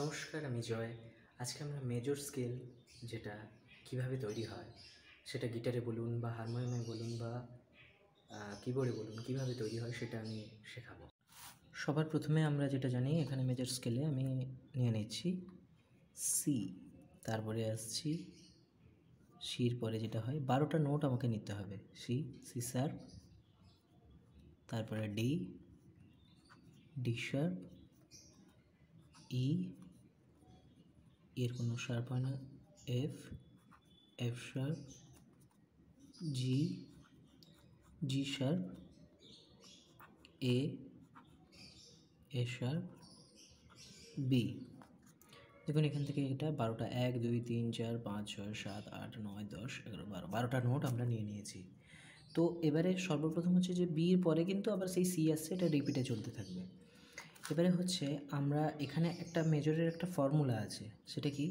নমস্কার, আমি জয়। আজকে আমরা মেজর স্কেল যেটা কিভাবে তৈরি হয় সেটা গিটারে বলুন বা হারমোনিয়ামে বলুন বা কিবোর্ডে বলুন কিভাবে তৈরি হয় সেটা আমি শেখাবো। সবার প্রথমে আমরা যেটা জানি, এখানে মেজর স্কেলে আমি নিয়ে নিচ্ছি সি, তারপরে আসছি সির পরে যেটা হয় 12টা নোট আমাকে নিতে হবে। সি, সি শার্প, তারপরে ডি, ডি শার্প, ই, এর কোনো শার্প হয় না, এফ, এফ শার্প, জি, জি শার্প, এ, এ শার্প, বি। দেখুন এখান থেকে এটা 12টা 1 2 3 4 5 6 7 8 9 10 11 12 12টা নোট আমরা নিয়ে নিয়েছি। তো এবারে সর্বপ্রথম হচ্ছে যে বির পরে কিন্তু আবার সেই সি আসছে, এটা রিপিটে চলতে থাকবে। এবারে হচ্ছে আমরা এখানে একটা মেজরের একটা ফর্মুলা আছে, সেটা কি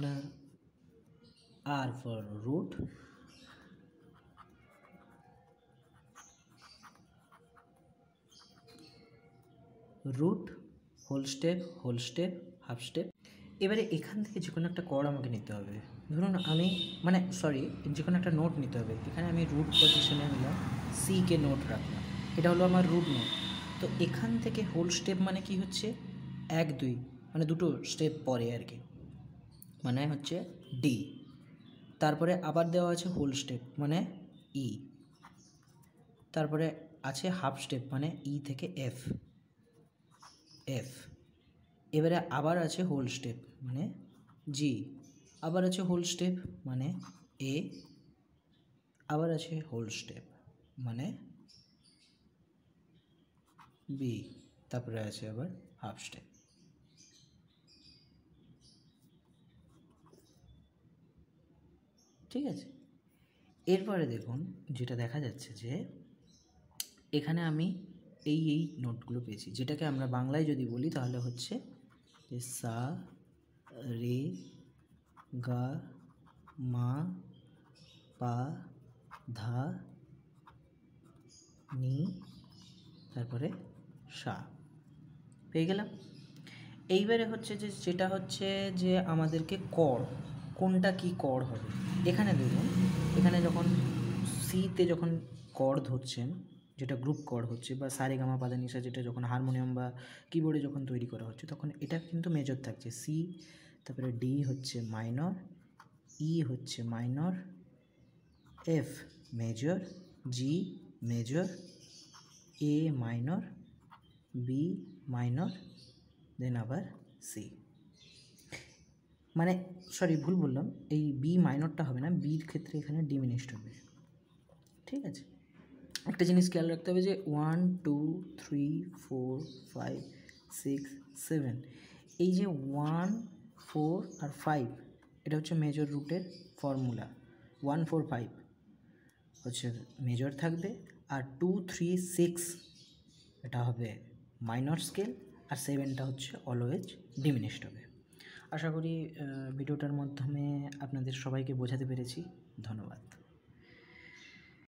না, আর for root, root, whole step, half step. এবারে এখান থেকে যে কোনো একটা কর্ড আমাকে নিতে হবে। ধরুন আমি যে কোনো একটা নোট নিতে হবে। এখানে আমি রুট পজিশনে নিলাম, সি কে নোট রাখলাম, এটা হলো আমার রুট নোট। তো এখান থেকে হোল স্টেপ মানে কি হচ্ছে 1 2, মানে দুটো স্টেপ পরে আর কি, মানে হচ্ছে ডি। তারপরে আবার দেওয়া আছে হোল স্টেপ মানে ই, তারপরে আছে হাফ স্টেপ মানে ই থেকে এফ, এফ। এবারে আবার আছে হোল স্টেপ মানে জি, আবার আছে হোল স্টেপ মানে এ, আবার আছে হোল স্টেপ মানে বি, তারপরে আছে আবার হাফ স্টেপ। ঠিক আছে, এরপরে দেখুন যেটা দেখা যাচ্ছে যে এখানে আমি এই নোটগুলো পেয়েছি, যেটাকে আমরা বাংলায় যদি বলি তাহলে হচ্ছে যে সা, রে, গা, মা, পা, ধা, নি, তারপরে সা, পেয়ে গেলাম। এইবারে হচ্ছে যে যেটা হচ্ছে যে আমাদেরকে কোনটা কি কর হবে। এখানে দেখুন, এখানে যখন সিতে যখন কর ধরছেন, যেটা গ্রুপ কর হচ্ছে, বা সারে গামা পাদা নিশা, যেটা যখন হারমোনিয়াম বা কিবোর্ডে যখন তৈরি করা হচ্ছে, তখন এটা কিন্তু মেজর থাকছে সি, তারপরে ডি হচ্ছে মাইনর, ই হচ্ছে minor, F major, G major, A minor, B minor, then আবার সি। মানে ভুল বললাম, এই বি মাইনরটা হবে না, বির ক্ষেত্রে এখানে ডিমিনিশড হবে। ঠিক আছে, একটা জিনিস খেয়াল রাখতে হবে যে 1 2 3 4 5 6 7, এই যে 1 4 আর 5, এটা হচ্ছে মেজর রুটের ফর্মুলা। 1 4 5 হচ্ছে মেজর থাকবে, আর 2 3 6 এটা হবে মাইনর স্কেল, আর 7টা হচ্ছে অলওয়েজ ডিমিনিশড হবে। আশা করি ভিডিওটার মাধ্যমে আপনাদের সবাইকে বোঝাতে পেরেছি। ধন্যবাদ।